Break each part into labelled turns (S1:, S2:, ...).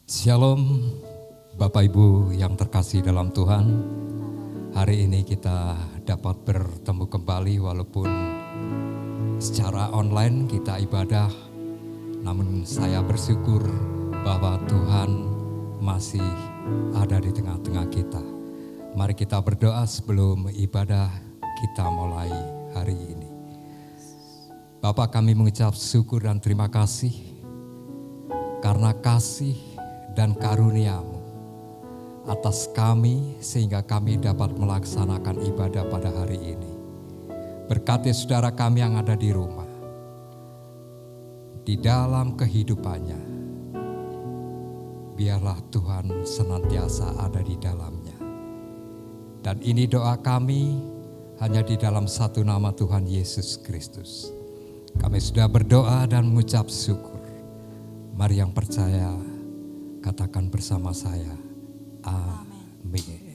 S1: Shalom Bapak Ibu yang terkasih dalam Tuhan. Hari ini kita dapat bertemu kembali walaupun secara online kita ibadah. Namun saya bersyukur bahwa Tuhan masih ada di tengah-tengah kita. Mari kita berdoa sebelum ibadah kita mulai hari ini. Bapa, kami mengucap syukur dan terima kasih karena kasih dan karunia-Mu atas kami sehingga kami dapat melaksanakan ibadah pada hari ini. Berkati saudara kami yang ada di rumah, di dalam kehidupannya, biarlah Tuhan senantiasa ada di dalamnya. Dan ini doa kami hanya di dalam satu nama Tuhan Yesus Kristus. Kami sudah berdoa dan mengucap syukur. Mari yang percaya katakan bersama saya, amin.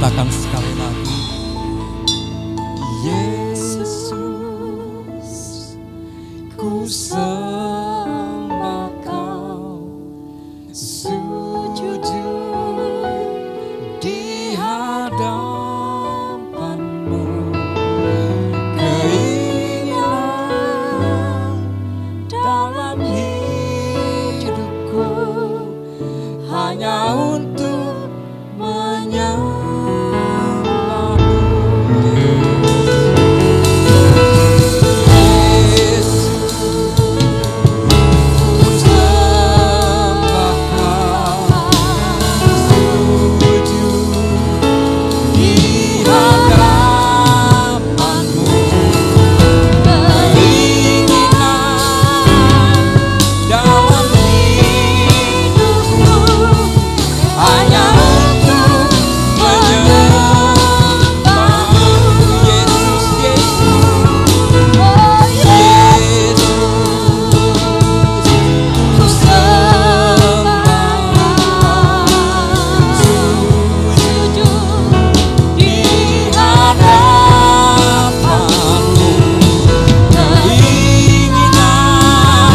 S1: katakan sekali lagi, Yesus, ku sembah Kau, sujud di hadapan-Mu, keinginan dalam hidupku hanya untuk menyembah-Mu. Yesus, ku sembah Kau, sujud di hadapan-Mu, keinginan dalam hidupku hanya untuk menyembah-Mu. Yesus, Yesus, ku sembah, sujud di hadapan-Mu, keinginan dalam hidupku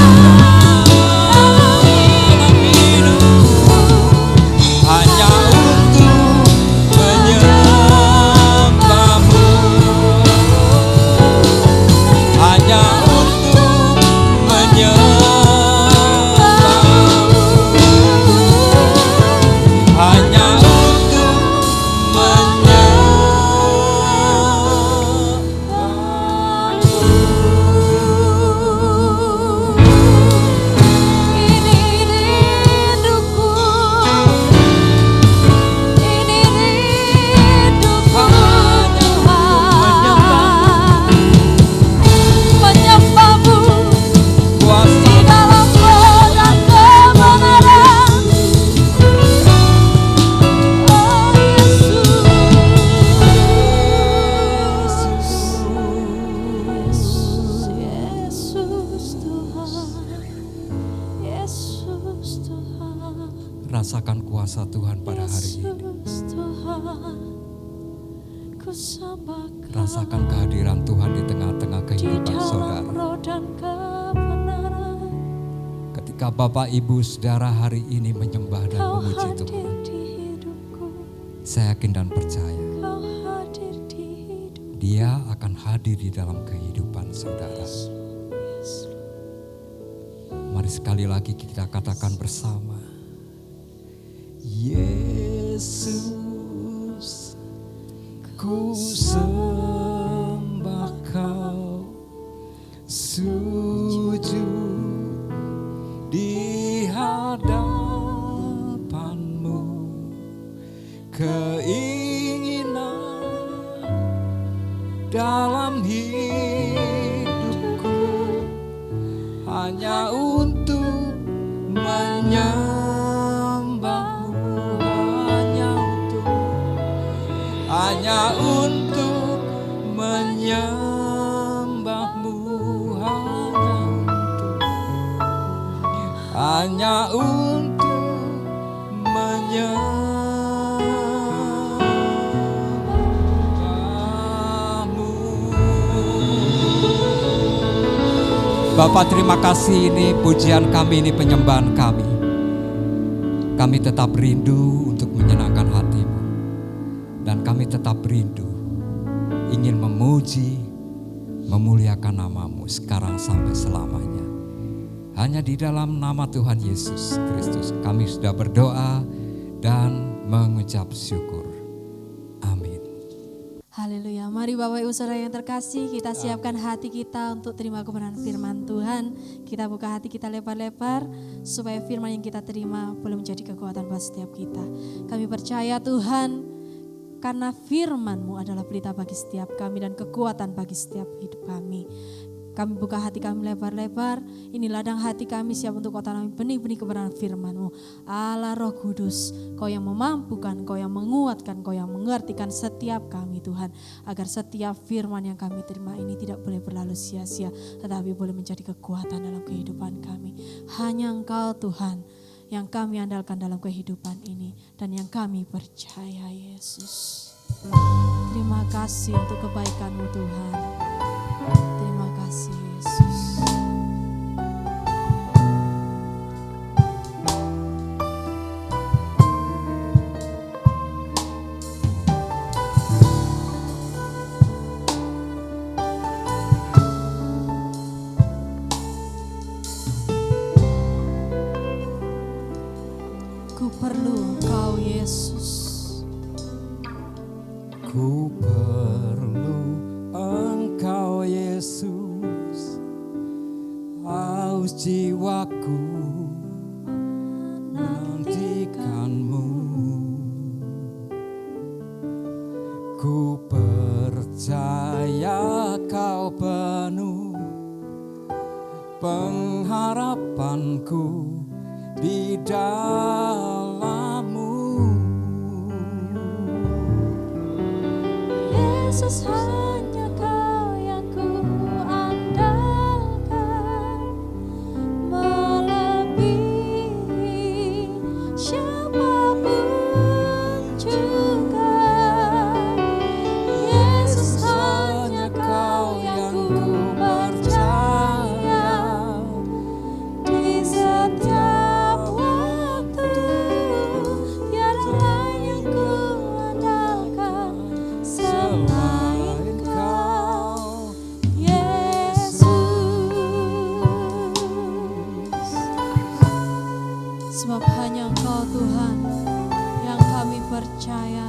S1: hanya untuk menyembah-Mu, hanya untuk menyembah-Mu, hanya untuk menyembah-Mu.
S2: Ini rinduku, ini rinduku Tuhan, menyembah-Mu di dalam dan kebenaran. Oh Yesus, Yesus Tuhan,
S1: Rasakan kuasa Tuhan pada hari ini.
S2: Yesus Tuhan, ku sembah Kau
S1: Rasakan kehadiran Tuhan di tengah-tengah
S2: di
S1: kehidupan
S2: dalam
S1: saudara.
S2: roh dan kebenaran.
S1: Ketika Bapak Ibu Saudara hari ini menyembah dan
S2: Kau
S1: memuji
S2: hadir
S1: Tuhan,
S2: di hidupku,
S1: saya yakin dan percaya
S2: Kau hadir di hidupku.
S1: Dia akan hadir di dalam kehidupan saudara.
S2: Yes,
S1: Mari sekali lagi kita katakan bersama, Yesus, ku sembah Kau, sujud di hadapan-Mu, keinginan dalam hidupku hanya untuk menyembah-Mu, hanya untuk menyembah-Mu, hanya untuk menyembah-Mu. Bapak, terima kasih, ini pujian kami, ini penyembahan kami. Kami tetap rindu untuk menyenangkan hati-Mu. Dan kami tetap rindu ingin memuji, memuliakan nama-Mu sekarang sampai selamanya. Hanya di dalam nama Tuhan Yesus Kristus kami sudah berdoa dan mengucap syukur. Amin.
S2: haleluya. Mari Bapak Ibu Saudara yang terkasih, kita siapkan hati kita untuk terima kebenaran firman Tuhan. Kita buka hati kita lebar-lebar supaya firman yang kita terima boleh menjadi kekuatan buat setiap kita. Kami percaya Tuhan, karena firman-Mu adalah berita bagi setiap kami dan kekuatan bagi setiap hidup kami. Kami buka hati kami lebar-lebar, ini ladang hati kami siap untuk Kau tanami benih-benih kebenaran firman-Mu. Allah Roh Kudus, Kau yang memampukan, Kau yang menguatkan, Kau yang mengertikan setiap kami Tuhan. Agar setiap firman yang kami terima ini tidak boleh berlalu sia-sia, tetapi boleh menjadi kekuatan dalam kehidupan kami. Hanya Engkau Tuhan yang kami andalkan dalam kehidupan ini dan yang kami percaya, Yesus. Terima kasih untuk kebaikan-Mu Tuhan. Terima kasih Yesus. Ku perlu Engkau Yesus.
S1: Ku perlu Engkau Yesus, haus jiwaku menantikan-Mu. Ku percaya Kau penuh pengharapanku di dalam-Mu.
S2: Yesus, hanya Kau yang ku andalkan, melebihi siapapun juga. Yesus, hanya Kau yang ku percaya, di setiap waktu tiada lain yang ku andalkan selain Kau, Yesus. Sebab hanya Engkau Tuhan yang kami percaya.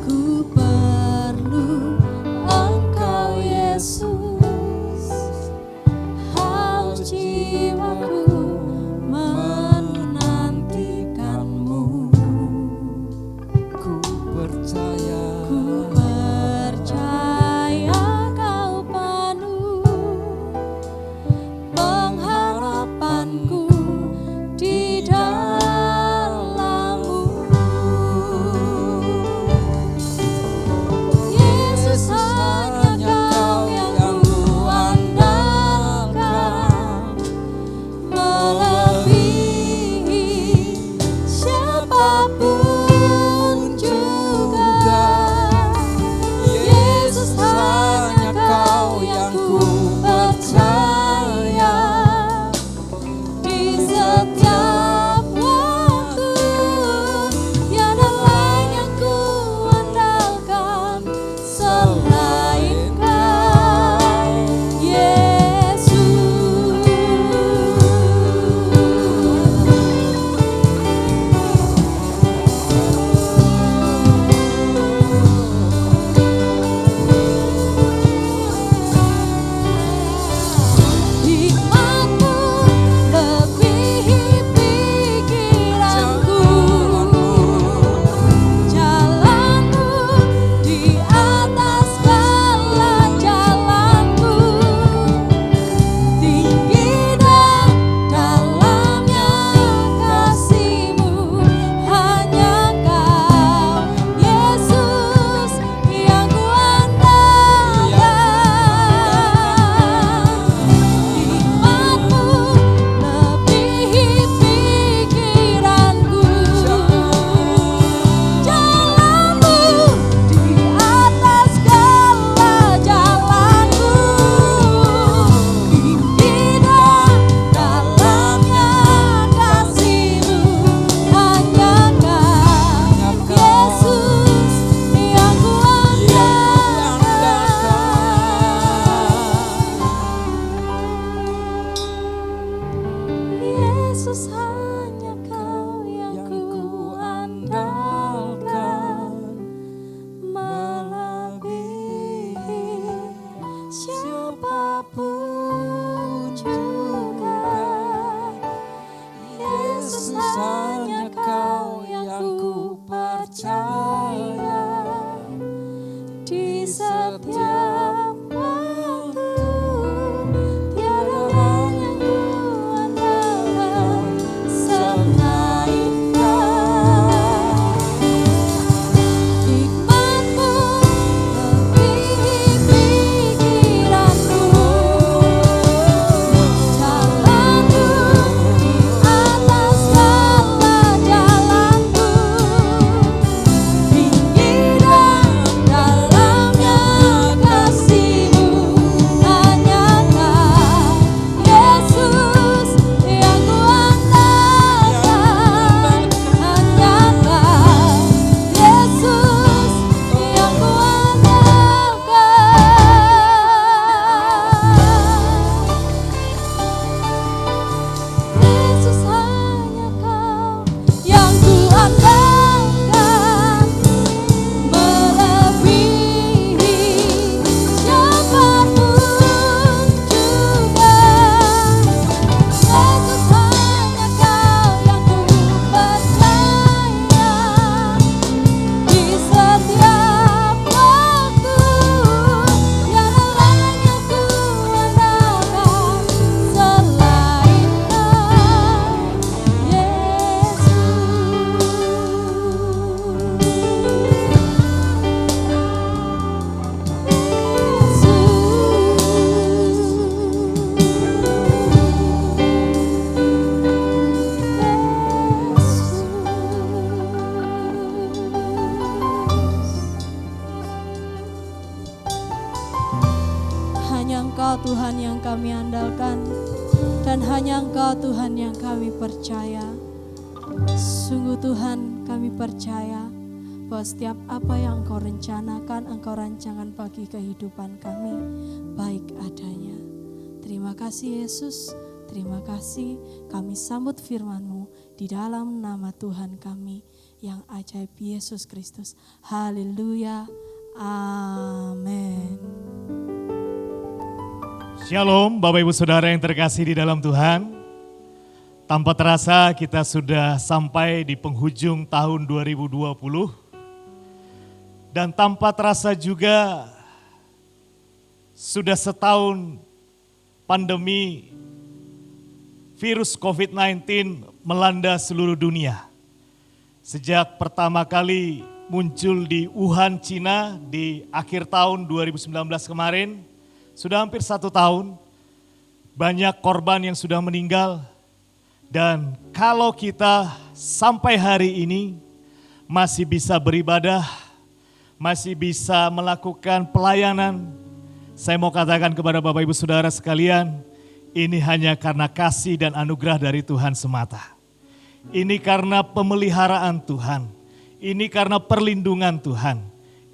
S2: Ku perlu Engkau Yesus, haus jiwaku menantikan-Mu.
S1: Ku percaya,
S2: Ku percaya Kau penuh pengharapanku di dalam-Mu. Yesus, hanya Kau yang ku andalkan, melebihi siapapun juga. Yesus, hanya Kau yang ku percaya, di setiap waktu tiada lain yang ku andalkan selain Kau, Yesus. andalkan melebihi siapapun juga. Yesus hanya Kau yang ku percaya di setiap waktu, tiada lain yang ku andalkan selain Hanya Engkau Tuhan yang kami andalkan, dan hanya Engkau Tuhan yang kami percaya. Sungguh Tuhan, kami percaya bahwa setiap apa yang Engkau rencanakan, Engkau rancangan bagi kehidupan kami baik adanya. Terima kasih Yesus, terima kasih. Kami sambut firman-Mu di dalam nama Tuhan kami yang ajaib, Yesus Kristus. Haleluya, amin.
S3: Shalom Bapak Ibu Saudara yang terkasih di dalam Tuhan. Tanpa terasa kita sudah sampai di penghujung tahun 2020. Dan tanpa terasa juga sudah setahun pandemi virus COVID-19 melanda seluruh dunia. Sejak pertama kali muncul di Wuhan, Cina di akhir tahun 2019 kemarin, sudah hampir 1 tahun, banyak korban yang sudah meninggal. Dan kalau kita sampai hari ini masih bisa beribadah, masih bisa melakukan pelayanan, saya mau katakan kepada Bapak Ibu Saudara sekalian, ini hanya karena kasih dan anugerah dari Tuhan semata. Ini karena pemeliharaan Tuhan, ini karena perlindungan Tuhan,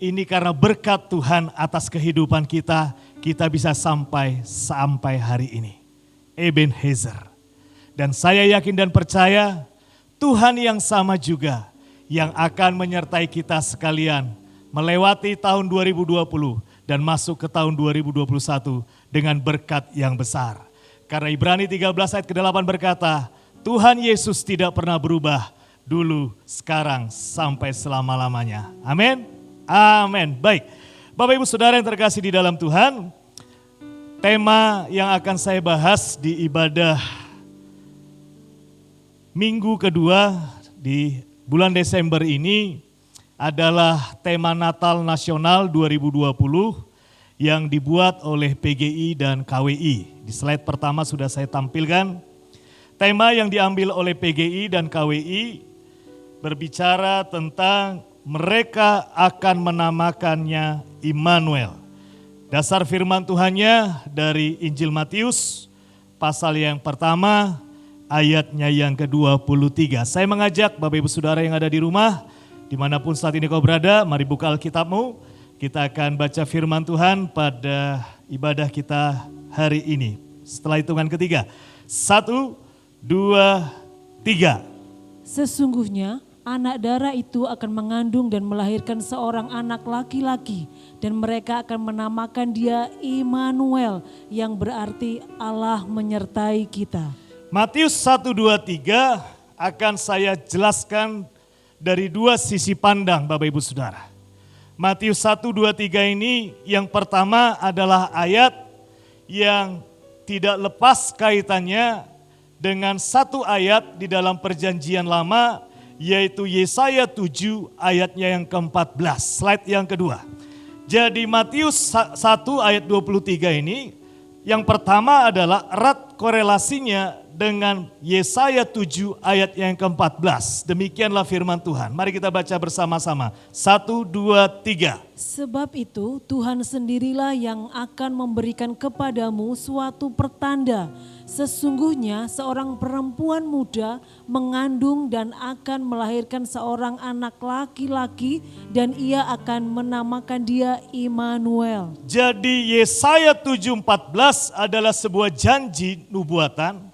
S3: ini karena berkat Tuhan atas kehidupan kita bisa sampai hari ini. Ebenezer. Dan saya yakin dan percaya Tuhan yang sama juga yang akan menyertai kita sekalian melewati tahun 2020 dan masuk ke tahun 2021 dengan berkat yang besar. Karena Ibrani 13 ayat ke-8 berkata, Tuhan Yesus tidak pernah berubah dulu, sekarang, sampai selama-lamanya. Amin. Amin. Baik. Bapak Ibu Saudara yang terkasih di dalam Tuhan, tema yang akan saya bahas di ibadah minggu kedua di bulan Desember ini adalah tema Natal Nasional 2020 yang dibuat oleh PGI dan KWI. Di slide pertama sudah saya tampilkan. Tema yang diambil oleh PGI dan KWI berbicara tentang mereka akan menamakannya Immanuel. Dasar firman Tuhannya dari Injil Matius pasal yang pertama ayatnya yang ke-23. Saya mengajak Bapak Ibu Saudara yang ada di rumah, dimanapun saat ini kau berada, mari buka Alkitabmu. Kita akan baca firman Tuhan pada ibadah kita hari ini. Setelah hitungan ketiga, 1, 2, 3.
S4: Sesungguhnya anak darah itu akan mengandung dan melahirkan seorang anak laki-laki, dan mereka akan menamakan dia Immanuel, yang berarti Allah menyertai kita.
S3: Matius 1, 2, 3 akan saya jelaskan dari dua sisi pandang Bapak Ibu Saudara. Matius 1, 2, 3 ini yang pertama adalah ayat yang tidak lepas kaitannya dengan satu ayat di dalam perjanjian lama, yaitu Yesaya 7 ayatnya yang ke-14, slide yang kedua. Jadi Matius 1 ayat 23 ini, yang pertama adalah erat korelasinya dengan Yesaya 7 ayat yang ke-14. Demikianlah firman Tuhan. Mari kita baca bersama-sama. 1, 2, 3.
S4: Sebab itu Tuhan sendirilah yang akan memberikan kepadamu suatu pertanda. Sesungguhnya seorang perempuan muda mengandung dan akan melahirkan seorang anak laki-laki, dan ia akan menamakan dia Immanuel.
S3: Jadi Yesaya 7:14 adalah sebuah janji nubuatan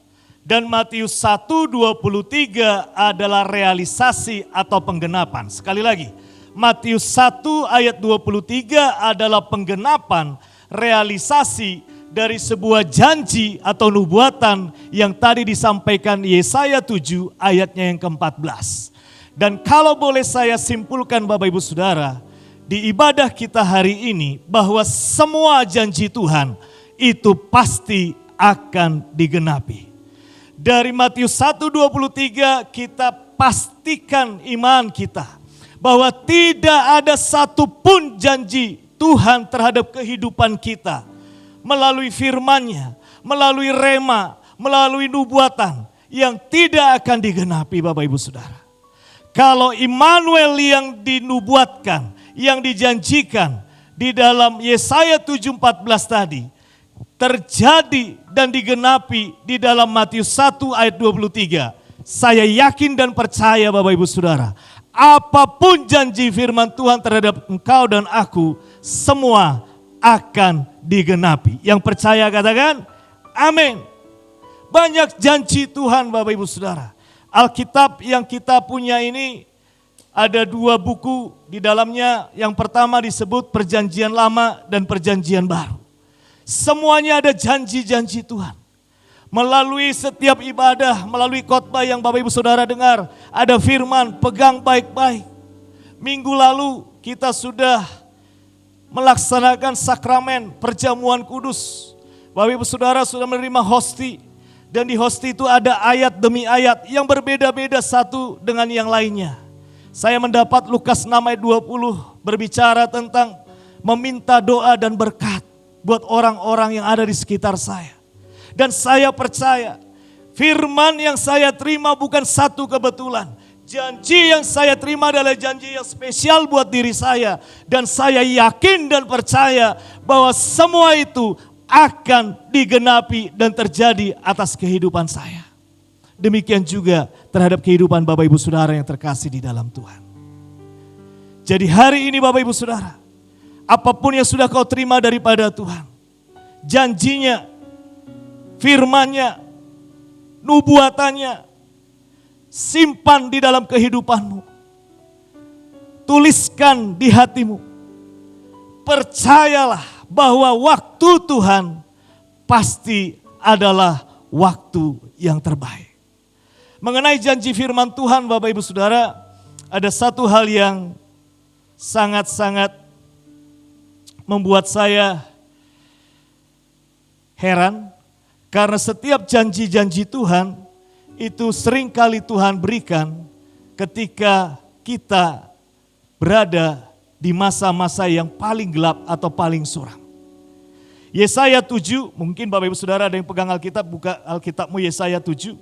S3: Dan Matius 1:23 adalah realisasi atau penggenapan. Sekali lagi, Matius 1 ayat 23 adalah penggenapan, realisasi dari sebuah janji atau nubuatan yang tadi disampaikan Yesaya 7 ayatnya yang ke-14. Dan kalau boleh saya simpulkan Bapak Ibu Saudara, di ibadah kita hari ini bahwa semua janji Tuhan itu pasti akan digenapi. Dari Matius 1:23 kita pastikan iman kita bahwa tidak ada satupun janji Tuhan terhadap kehidupan kita melalui firman-Nya, melalui rema, melalui nubuatan yang tidak akan digenapi Bapak Ibu Saudara. Kalau Immanuel yang dinubuatkan, yang dijanjikan di dalam Yesaya 7:14 tadi terjadi dan digenapi di dalam Matius 1 ayat 23. Saya yakin dan percaya Bapak Ibu Saudara, apapun janji firman Tuhan terhadap engkau dan aku, semua akan digenapi. Yang percaya katakan, amin. Banyak janji Tuhan Bapak Ibu Saudara. Alkitab yang kita punya ini ada 2 buku di dalamnya. Yang pertama disebut Perjanjian Lama dan Perjanjian Baru. Semuanya ada janji-janji Tuhan. Melalui setiap ibadah, melalui khotbah yang Bapak Ibu Saudara dengar, ada firman, pegang baik-baik. Minggu lalu kita sudah melaksanakan sakramen perjamuan kudus. Bapak Ibu Saudara sudah menerima hosti. Dan di hosti itu ada ayat demi ayat yang berbeda-beda satu dengan yang lainnya. Saya mendapat Lukas 6 ayat 20 berbicara tentang meminta doa dan berkat buat orang-orang yang ada di sekitar saya. Dan saya percaya firman yang saya terima bukan satu kebetulan. Janji yang saya terima adalah janji yang spesial buat diri saya. Dan saya yakin dan percaya bahwa semua itu akan digenapi dan terjadi atas kehidupan saya. Demikian juga terhadap kehidupan Bapak Ibu Saudara yang terkasih di dalam Tuhan. Jadi hari ini Bapak Ibu Saudara, apapun yang sudah kau terima daripada Tuhan, janjinya, firman-Nya, nubuatannya, simpan di dalam kehidupanmu. Tuliskan di hatimu. Percayalah bahwa waktu Tuhan pasti adalah waktu yang terbaik. Mengenai janji firman Tuhan Bapak Ibu Saudara, ada satu hal yang sangat-sangat membuat saya heran. Karena setiap janji-janji Tuhan itu seringkali Tuhan berikan ketika kita berada di masa-masa yang paling gelap atau paling suram. Yesaya 7, mungkin Bapak Ibu Saudara ada yang pegang Alkitab, buka Alkitabmu Yesaya 7.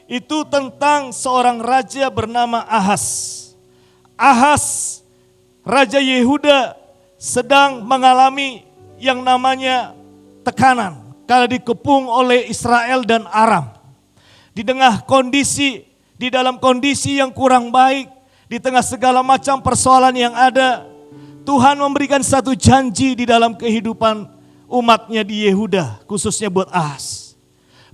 S3: Itu tentang seorang raja bernama Ahaz. Ahaz, Raja Yehuda sedang mengalami yang namanya tekanan. Karena dikepung oleh Israel dan Aram. Di tengah kondisi, di dalam kondisi yang kurang baik, di tengah segala macam persoalan yang ada, Tuhan memberikan satu janji di dalam kehidupan umatnya di Yehuda, khususnya buat Ahaz.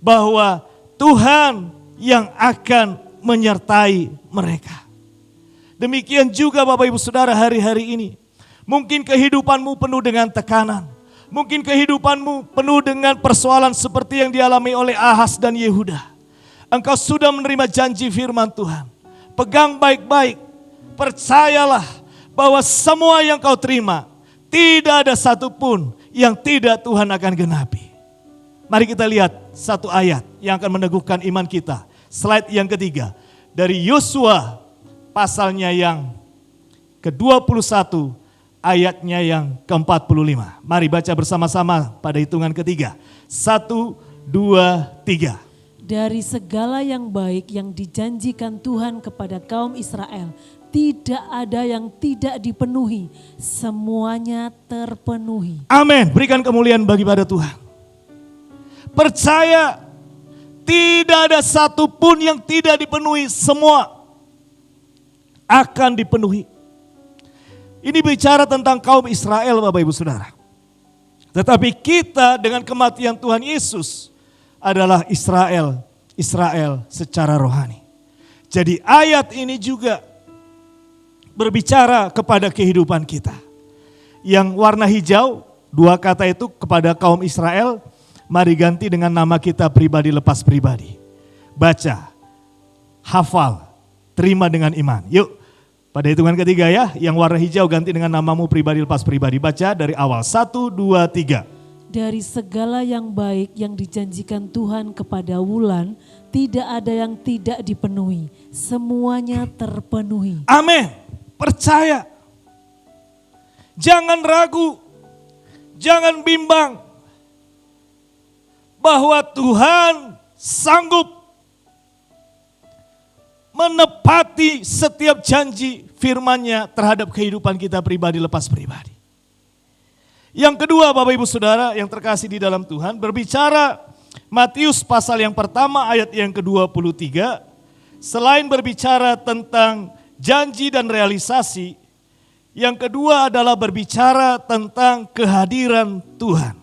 S3: Bahwa Tuhan yang akan menyertai mereka. Demikian juga Bapak Ibu Saudara hari-hari ini. Mungkin kehidupanmu penuh dengan tekanan. Mungkin kehidupanmu penuh dengan persoalan seperti yang dialami oleh Ahaz dan Yehuda. Engkau sudah menerima janji firman Tuhan. Pegang baik-baik. Percayalah bahwa semua yang kau terima, tidak ada satupun yang tidak Tuhan akan genapi. Mari kita lihat satu ayat yang akan meneguhkan iman kita. Slide yang ketiga. Dari Yosua pasalnya yang ke-21. Ayatnya yang ke-45. Mari baca bersama-sama pada hitungan ketiga. 1, 2, 3.
S4: Dari segala yang baik yang dijanjikan Tuhan kepada kaum Israel, tidak ada yang tidak dipenuhi. Semuanya terpenuhi.
S3: Amin. Berikan kemuliaan bagi pada Tuhan. Percaya tidak ada satupun yang tidak dipenuhi. Semua akan dipenuhi. Ini bicara tentang kaum Israel Bapak Ibu Saudara. Tetapi kita dengan kematian Tuhan Yesus adalah Israel Israel secara rohani. Jadi ayat ini juga berbicara kepada kehidupan kita. Yang warna hijau, dua kata itu kepada kaum Israel, mari ganti dengan nama kita pribadi lepas pribadi. Baca, hafal, terima dengan iman. Yuk, pada hitungan ketiga ya, yang warna hijau ganti dengan namamu pribadi lepas pribadi. Baca dari awal, 1, 2, 3.
S4: Dari segala yang baik yang dijanjikan Tuhan kepada Wulan, tidak ada yang tidak dipenuhi. Semuanya terpenuhi.
S3: Amin. Percaya. Jangan ragu. Jangan bimbang. Bahwa Tuhan sanggup menepati setiap janji firman-Nya terhadap kehidupan kita pribadi lepas pribadi. Yang kedua Bapak Ibu Saudara yang terkasih di dalam Tuhan, berbicara Matius pasal yang pertama ayat yang ke-23, selain berbicara tentang janji dan realisasi, yang kedua adalah berbicara tentang kehadiran Tuhan.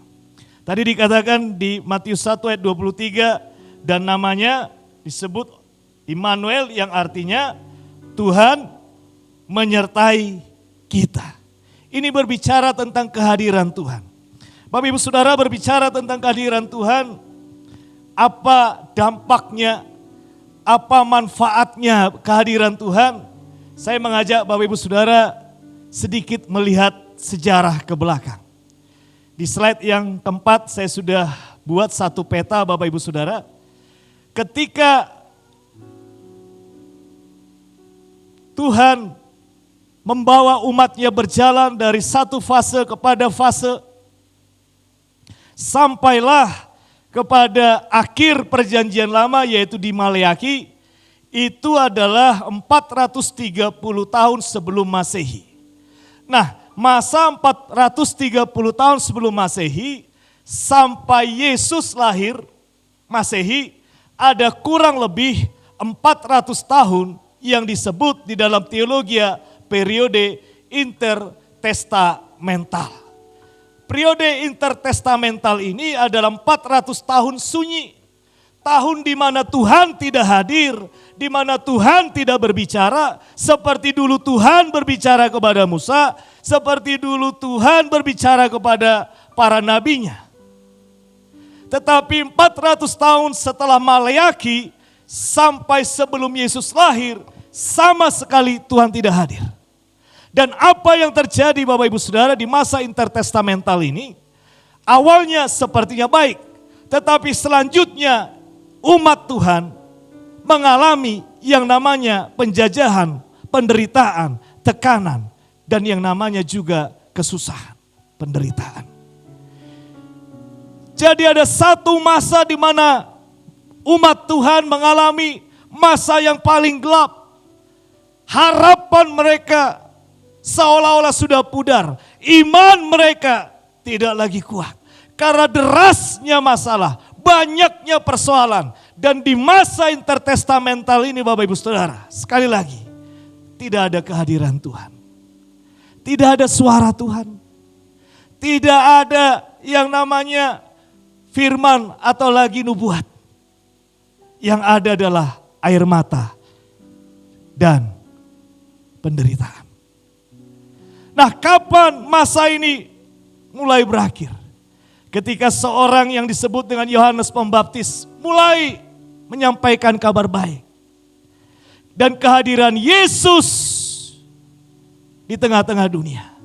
S3: Tadi dikatakan di Matius 1 ayat 23, dan namanya disebut Immanuel yang artinya Tuhan menyertai kita. Ini berbicara tentang kehadiran Tuhan. Bapak Ibu Saudara, berbicara tentang kehadiran Tuhan, apa dampaknya, apa manfaatnya kehadiran Tuhan? Saya mengajak Bapak Ibu Saudara sedikit melihat sejarah ke belakang. Di slide yang keempat saya sudah buat satu peta Bapak Ibu Saudara. Ketika Tuhan membawa umatnya berjalan dari satu fase kepada fase, sampailah kepada akhir perjanjian lama yaitu di Maleakhi, itu adalah 430 tahun sebelum Masehi. Nah, masa 430 tahun sebelum Masehi sampai Yesus lahir Masehi ada kurang lebih 400 tahun yang disebut di dalam teologi periode intertestamental. Periode intertestamental ini adalah 400 tahun sunyi. Tahun di mana Tuhan tidak hadir, di mana Tuhan tidak berbicara, seperti dulu Tuhan berbicara kepada Musa, seperti dulu Tuhan berbicara kepada para nabinya. Tetapi 400 tahun setelah Maleakhi sampai sebelum Yesus lahir, sama sekali Tuhan tidak hadir. Dan apa yang terjadi Bapak Ibu Saudara di masa intertestamental ini, awalnya sepertinya baik. Tetapi selanjutnya umat Tuhan mengalami yang namanya penjajahan, penderitaan, tekanan, dan yang namanya juga kesusahan, penderitaan. Jadi ada satu masa di mana umat Tuhan mengalami masa yang paling gelap. Harapan mereka seolah-olah sudah pudar. Iman mereka tidak lagi kuat. Karena derasnya masalah, banyaknya persoalan. Dan di masa intertestamental ini Bapak Ibu Saudara, sekali lagi, tidak ada kehadiran Tuhan. Tidak ada suara Tuhan. Tidak ada yang namanya firman atau lagi nubuat. Yang ada adalah air mata dan penderitaan. Nah, kapan masa ini mulai berakhir? Ketika seorang yang disebut dengan Yohanes Pembaptis mulai menyampaikan kabar baik. Dan kehadiran Yesus di tengah-tengah dunia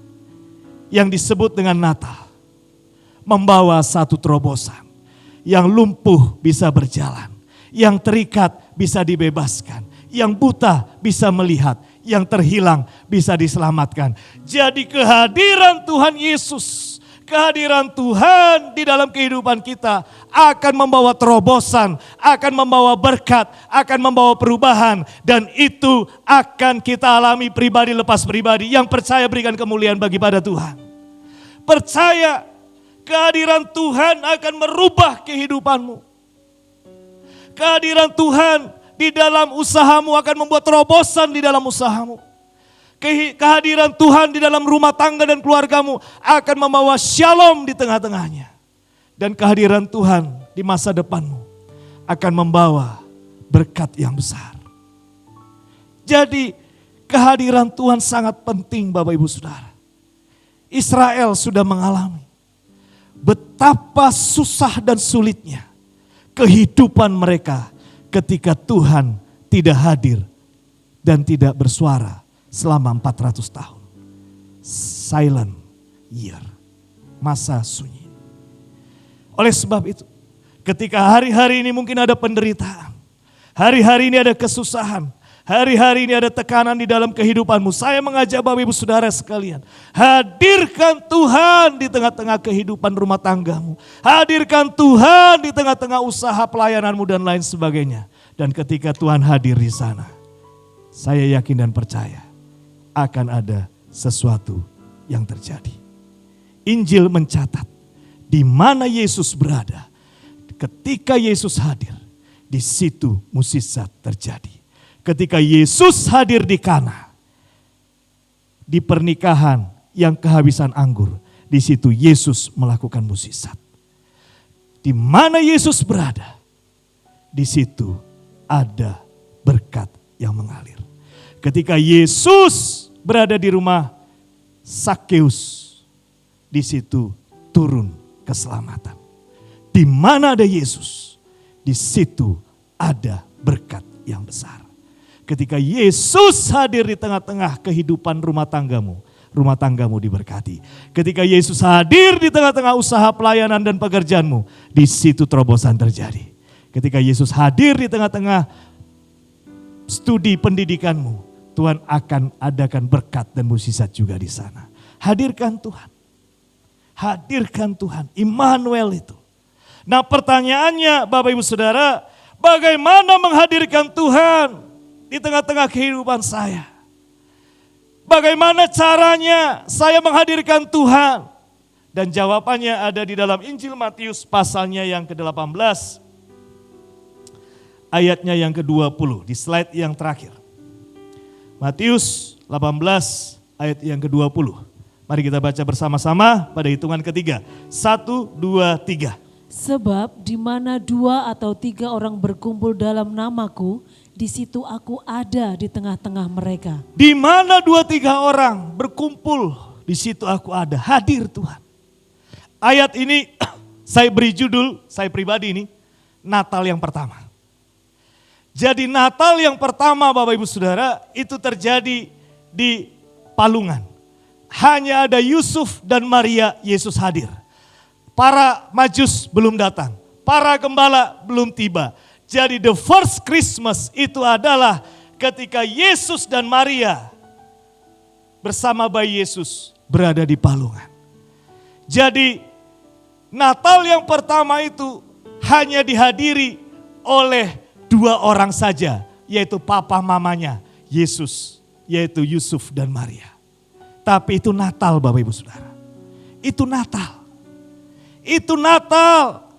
S3: yang disebut dengan Natal membawa satu terobosan. Yang lumpuh bisa berjalan, yang terikat bisa dibebaskan, yang buta bisa melihat, yang terhilang bisa diselamatkan. Jadi kehadiran Tuhan Yesus, kehadiran Tuhan di dalam kehidupan kita akan membawa terobosan, akan membawa berkat, akan membawa perubahan. Dan itu akan kita alami pribadi lepas pribadi. Yang percaya berikan kemuliaan bagi pada Tuhan. Percaya kehadiran Tuhan akan merubah kehidupanmu. Kehadiran Tuhan di dalam usahamu akan membuat terobosan di dalam usahamu. Kehadiran Tuhan di dalam rumah tangga dan keluargamu akan membawa shalom di tengah-tengahnya. Dan kehadiran Tuhan di masa depanmu akan membawa berkat yang besar. Jadi kehadiran Tuhan sangat penting Bapak Ibu Saudara. Israel sudah mengalami betapa susah dan sulitnya kehidupan mereka ketika Tuhan tidak hadir dan tidak bersuara selama 400 tahun. Silent year, masa sunyi. Oleh sebab itu, ketika hari-hari ini mungkin ada penderitaan, hari-hari ini ada kesusahan, hari-hari ini ada tekanan di dalam kehidupanmu. Saya mengajak Bapak Ibu Saudara sekalian, hadirkan Tuhan di tengah-tengah kehidupan rumah tanggamu. Hadirkan Tuhan di tengah-tengah usaha pelayananmu dan lain sebagainya. Dan ketika Tuhan hadir di sana, saya yakin dan percaya akan ada sesuatu yang terjadi. Injil mencatat di mana Yesus berada. Ketika Yesus hadir, di situ mukjizat terjadi. Ketika Yesus hadir di Kana, di pernikahan yang kehabisan anggur, di situ Yesus melakukan mukjizat. Di mana Yesus berada, di situ ada berkat yang mengalir. Ketika Yesus berada di rumah Sakeus, di situ turun keselamatan. Di mana ada Yesus, di situ ada berkat yang besar. Ketika Yesus hadir di tengah-tengah kehidupan rumah tanggamu diberkati. Ketika Yesus hadir di tengah-tengah usaha pelayanan dan pekerjaanmu, di situ terobosan terjadi. Ketika Yesus hadir di tengah-tengah studi pendidikanmu, Tuhan akan adakan berkat dan mukjizat juga di sana. Hadirkan Tuhan. Hadirkan Tuhan. Immanuel itu. Nah pertanyaannya Bapak Ibu Saudara, bagaimana menghadirkan Tuhan di tengah-tengah kehidupan saya? Bagaimana caranya saya menghadirkan Tuhan? Dan jawabannya ada di dalam Injil Matius pasalnya yang ke-18. Ayatnya yang ke-20 di slide yang terakhir. Matius 18 ayat yang ke-20. Mari kita baca bersama-sama pada hitungan ketiga. 1, 2, 3.
S4: Sebab di mana 2 atau 3 orang berkumpul dalam namaku, di situ aku ada di tengah-tengah mereka.
S3: Di mana 2-3 orang berkumpul, di situ aku ada. Hadir Tuhan. Ayat ini saya beri judul, saya pribadi ini, Natal yang pertama. Jadi Natal yang pertama Bapak Ibu Saudara itu terjadi di Palungan. Hanya ada Yusuf dan Maria, Yesus hadir. Para majus belum datang, para gembala belum tiba. Jadi the first Christmas itu adalah ketika Yesus dan Maria bersama bayi Yesus berada di Palungan. Jadi Natal yang pertama itu hanya dihadiri oleh 2 orang saja, yaitu papa mamanya Yesus, yaitu Yusuf dan Maria. Tapi itu Natal Bapak Ibu Saudara. Itu Natal. Itu Natal.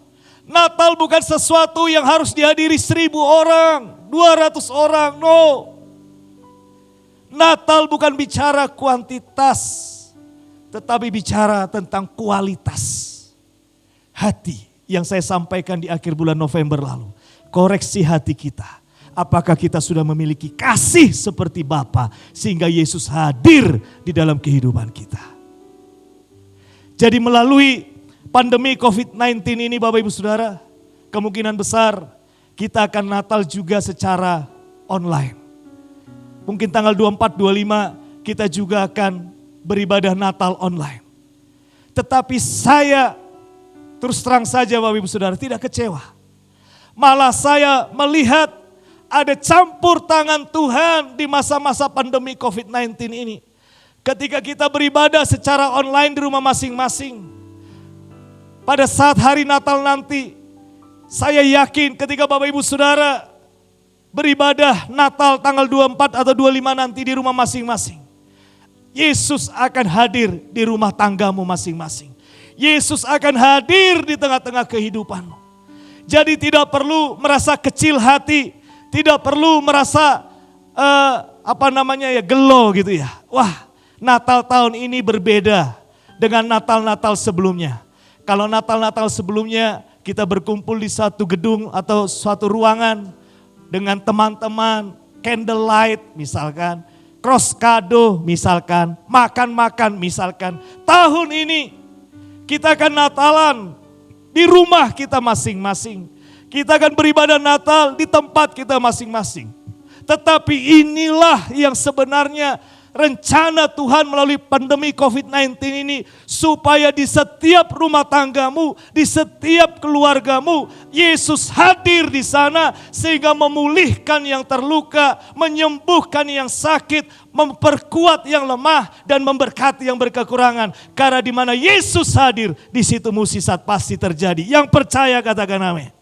S3: Natal bukan sesuatu yang harus dihadiri 1000 orang, 200 orang, no. Natal bukan bicara kuantitas, tetapi bicara tentang kualitas hati yang saya sampaikan di akhir bulan November lalu. Koreksi hati kita. Apakah kita sudah memiliki kasih seperti Bapa sehingga Yesus hadir di dalam kehidupan kita. Jadi melalui pandemi COVID-19 ini Bapak Ibu Saudara, kemungkinan besar kita akan Natal juga secara online. Mungkin tanggal 24-25 kita juga akan beribadah Natal online. Tetapi saya terus terang saja Bapak Ibu Saudara tidak kecewa. Malah saya melihat ada campur tangan Tuhan di masa-masa pandemi COVID-19 ini. Ketika kita beribadah secara online di rumah masing-masing. Pada saat hari Natal nanti, saya yakin ketika Bapak Ibu Saudara beribadah Natal tanggal 24 atau 25 nanti di rumah masing-masing. Yesus akan hadir di rumah tanggamu masing-masing. Yesus akan hadir di tengah-tengah kehidupanmu. Jadi tidak perlu merasa kecil hati, tidak perlu merasa gelo gitu ya. Wah, Natal tahun ini berbeda dengan Natal-Natal sebelumnya. Kalau Natal-Natal sebelumnya kita berkumpul di satu gedung atau suatu ruangan dengan teman-teman, candlelight misalkan, cross kado misalkan, makan-makan misalkan. Tahun ini kita akan Natalan di rumah kita masing-masing. Kita akan beribadah Natal di tempat kita masing-masing. Tetapi inilah yang sebenarnya rencana Tuhan melalui pandemi COVID-19 ini, supaya di setiap rumah tanggamu, di setiap keluargamu, Yesus hadir di sana sehingga memulihkan yang terluka, menyembuhkan yang sakit, memperkuat yang lemah, dan memberkati yang berkekurangan. Karena di mana Yesus hadir, di situ mukjizat pasti terjadi. Yang percaya katakan amin.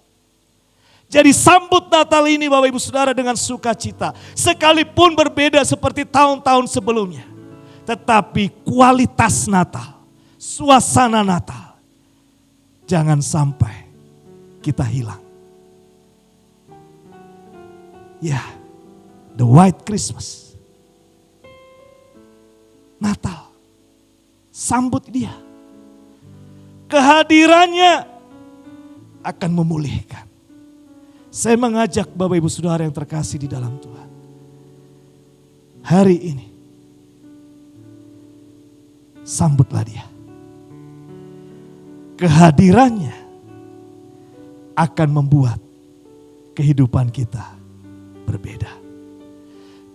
S3: Jadi sambut Natal ini Bapak Ibu Saudara dengan sukacita. Sekalipun berbeda seperti tahun-tahun sebelumnya. Tetapi kualitas Natal, suasana Natal, jangan sampai kita hilang. Ya, the white Christmas. Natal, sambut dia. Kehadirannya akan memulihkan. Saya mengajak Bapak Ibu Saudara yang terkasih di dalam Tuhan. Hari ini, sambutlah dia. Kehadirannya akan membuat kehidupan kita berbeda.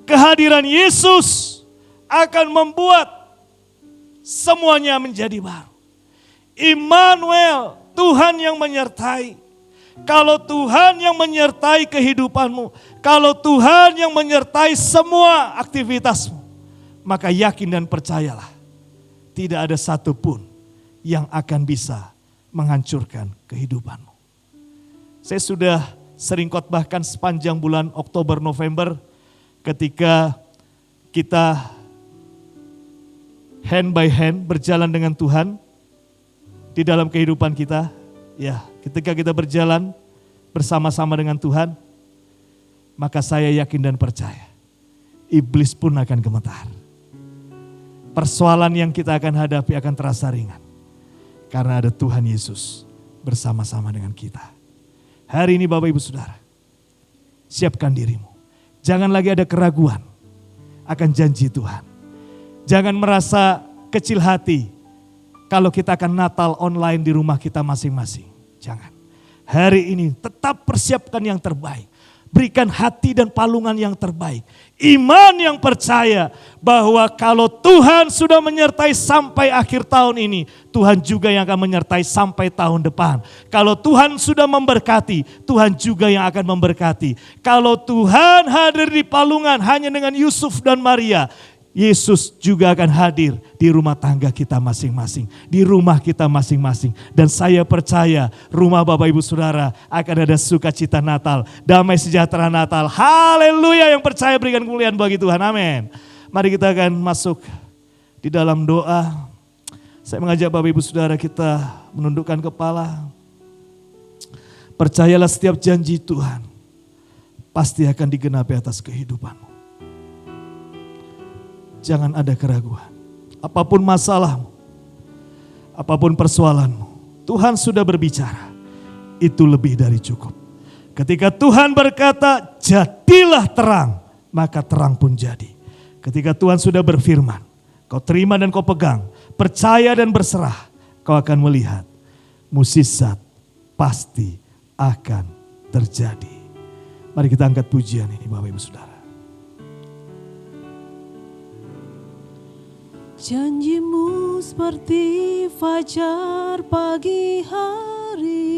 S3: Kehadiran Yesus akan membuat semuanya menjadi baru. Immanuel, Tuhan yang menyertai. Kalau Tuhan yang menyertai kehidupanmu, kalau Tuhan yang menyertai semua aktivitasmu, maka yakin dan percayalah, tidak ada satupun yang akan bisa menghancurkan kehidupanmu. Saya sudah sering khotbahkan sepanjang bulan Oktober November ketika kita hand by hand berjalan dengan Tuhan di dalam kehidupan kita. Ya, ketika kita berjalan bersama-sama dengan Tuhan, maka saya yakin dan percaya, iblis pun akan gemetar. Persoalan yang kita akan hadapi akan terasa ringan. Karena ada Tuhan Yesus bersama-sama dengan kita. Hari ini Bapak Ibu Saudara, siapkan dirimu. Jangan lagi ada keraguan akan janji Tuhan. Jangan merasa kecil hati kalau kita akan Natal online di rumah kita masing-masing. Jangan. Hari ini tetap persiapkan yang terbaik. Berikan hati dan palungan yang terbaik. Iman yang percaya bahwa kalau Tuhan sudah menyertai sampai akhir tahun ini, Tuhan juga yang akan menyertai sampai tahun depan. Kalau Tuhan sudah memberkati, Tuhan juga yang akan memberkati. Kalau Tuhan hadir di palungan hanya dengan Yusuf dan Maria, Yesus juga akan hadir di rumah tangga kita masing-masing, di rumah kita masing-masing. Dan saya percaya rumah Bapak Ibu Saudara akan ada sukacita Natal, damai sejahtera Natal. Haleluya, yang percaya berikan kemuliaan bagi Tuhan, amin. Mari kita akan masuk di dalam doa. Saya mengajak Bapak Ibu Saudara kita menundukkan kepala. Percayalah setiap janji Tuhan pasti akan digenapi atas kehidupanmu. Jangan ada keraguan. Apapun masalahmu, apapun persoalanmu, Tuhan sudah berbicara. Itu lebih dari cukup. Ketika Tuhan berkata, jadilah terang, maka terang pun jadi. Ketika Tuhan sudah berfirman, kau terima dan kau pegang, percaya dan berserah, kau akan melihat mukjizat pasti akan terjadi. Mari kita angkat pujian ini Bapak Ibu Saudara.
S4: Janjimu seperti fajar pagi hari,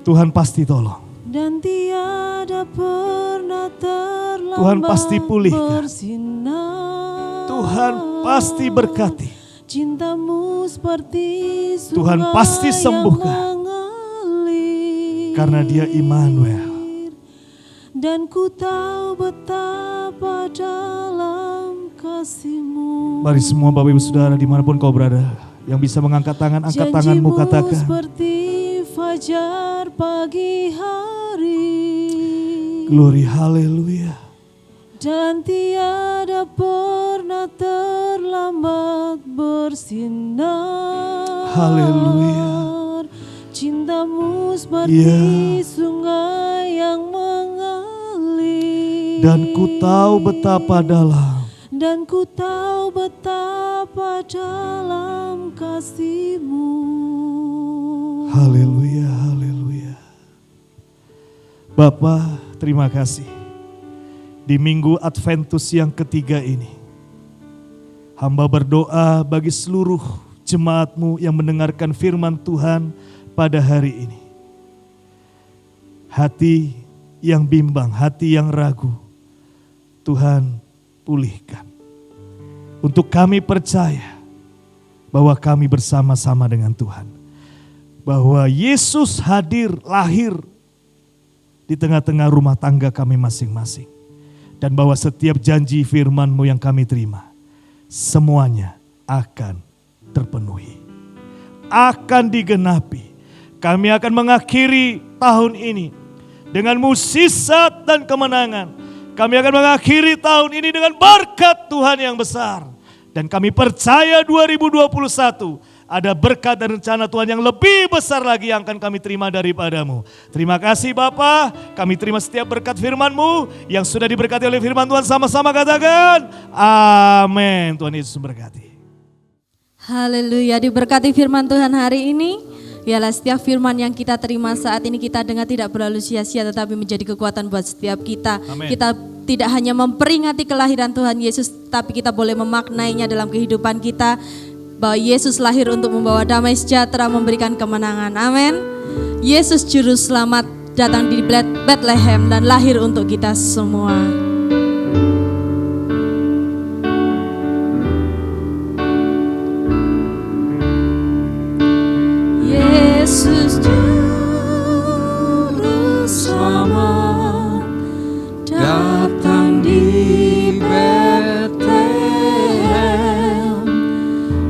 S3: Tuhan pasti tolong.
S4: dan tiada pernah terlambat
S3: Tuhan pasti pulihkan.
S4: bersinar.
S3: Tuhan pasti berkati.
S4: Cintamu seperti sungai
S3: Tuhan pasti sembuhkan.
S4: yang mengalir.
S3: Karena Dia Immanuel.
S4: Dan ku tahu betapa dalam kasih-Mu.
S3: Mari semua Bapak Ibu Saudara dimanapun kau berada, yang bisa mengangkat tangan, angkat tanganmu,
S4: Janjimu
S3: katakan.
S4: seperti fajar pagi hari,
S3: Glory, haleluya.
S4: dan tiada pernah terlambat bersinar.
S3: Haleluya.
S4: Kuasamu seperti sungai yang mengalir.
S3: Dan ku tahu betapa dalam.
S4: Dan ku tahu betapa dalam kasih-Mu.
S3: Haleluya, haleluya. Bapa, terima kasih. Di minggu Adventus yang ketiga ini, hamba berdoa bagi seluruh jemaat-Mu yang mendengarkan firman Tuhan pada hari ini. Hati yang bimbang, hati yang ragu, Tuhan pulihkan. Untuk kami percaya bahwa kami bersama-sama dengan Tuhan. Bahwa Yesus hadir, lahir di tengah-tengah rumah tangga kami masing-masing. Dan bahwa setiap janji firman-Mu yang kami terima, semuanya akan terpenuhi. Akan digenapi. Kami akan mengakhiri tahun ini dengan mukjizat dan kemenangan. Kami akan mengakhiri tahun ini dengan berkat Tuhan yang besar. Dan kami percaya 2021 ada berkat dan rencana Tuhan yang lebih besar lagi yang akan kami terima daripada-Mu. Terima kasih Bapa, kami terima setiap berkat firman-Mu yang sudah diberkati oleh firman Tuhan, sama-sama katakan amin. Tuhan Yesus memberkati.
S2: Haleluya, diberkati firman Tuhan hari ini. Biarlah setiap firman yang kita terima saat ini kita dengar tidak berlalu sia-sia, tetapi menjadi kekuatan buat setiap kita.
S3: Amin.
S2: Kita tidak hanya memperingati kelahiran Tuhan Yesus, tapi kita boleh memaknainya dalam kehidupan kita. Bahwa Yesus lahir untuk membawa damai sejahtera, memberikan kemenangan. Amin. Yesus Juru Selamat datang di Bethlehem dan lahir untuk kita semua. Yesus Juru Selamat datang di Bethlehem.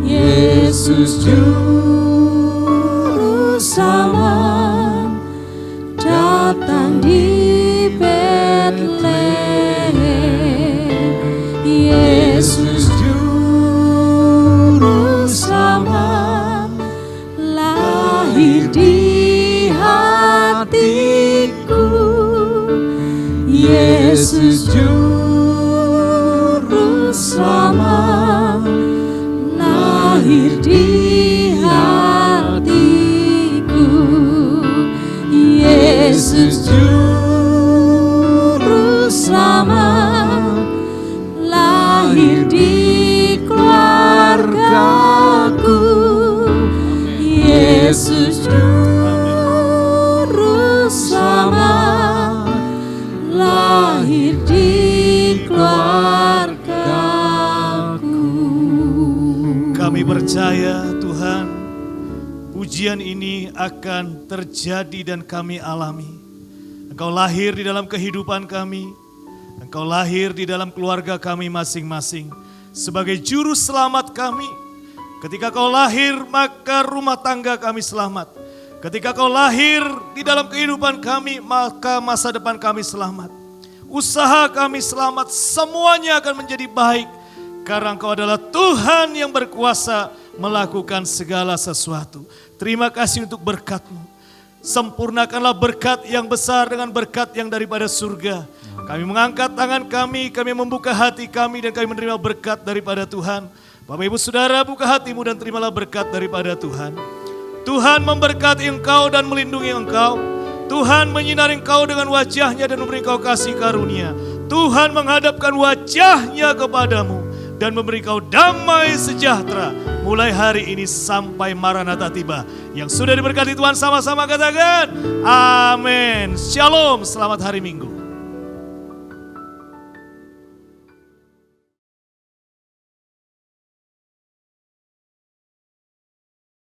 S2: Yesus Juru Selamat datang di Bethlehem. Yesus Juru Selamat lahir di hatiku. Yesus Juru Selamat lahir di hatiku. Yesus Juru Selamat lahir di keluargaku. Yesus Juru Selamat lahir di keluargaku.
S3: Kami percaya Tuhan, pujian ini akan terjadi dan kami alami. Engkau lahir di dalam kehidupan kami, Engkau lahir di dalam keluarga kami masing-masing sebagai juru selamat kami. Ketika Kau lahir, maka rumah tangga kami selamat. Ketika Kau lahir di dalam kehidupan kami, maka masa depan kami selamat. Usaha kami selamat, semuanya akan menjadi baik. Karena Engkau adalah Tuhan yang berkuasa melakukan segala sesuatu. Terima kasih untuk berkat-Mu. Sempurnakanlah berkat yang besar dengan berkat yang daripada surga. Kami mengangkat tangan kami membuka hati kami dan kami menerima berkat daripada Tuhan. Bapak Ibu Saudara, buka hatimu dan terimalah berkat daripada Tuhan. Tuhan memberkati engkau dan melindungi engkau. Tuhan menyinari engkau dengan wajahnya dan memberi engkau kasih karunia. Tuhan menghadapkan wajahnya kepadamu dan memberi engkau damai sejahtera mulai hari ini sampai Maranatha tiba. Yang sudah diberkati Tuhan sama-sama katakan amin. Shalom, selamat hari Minggu.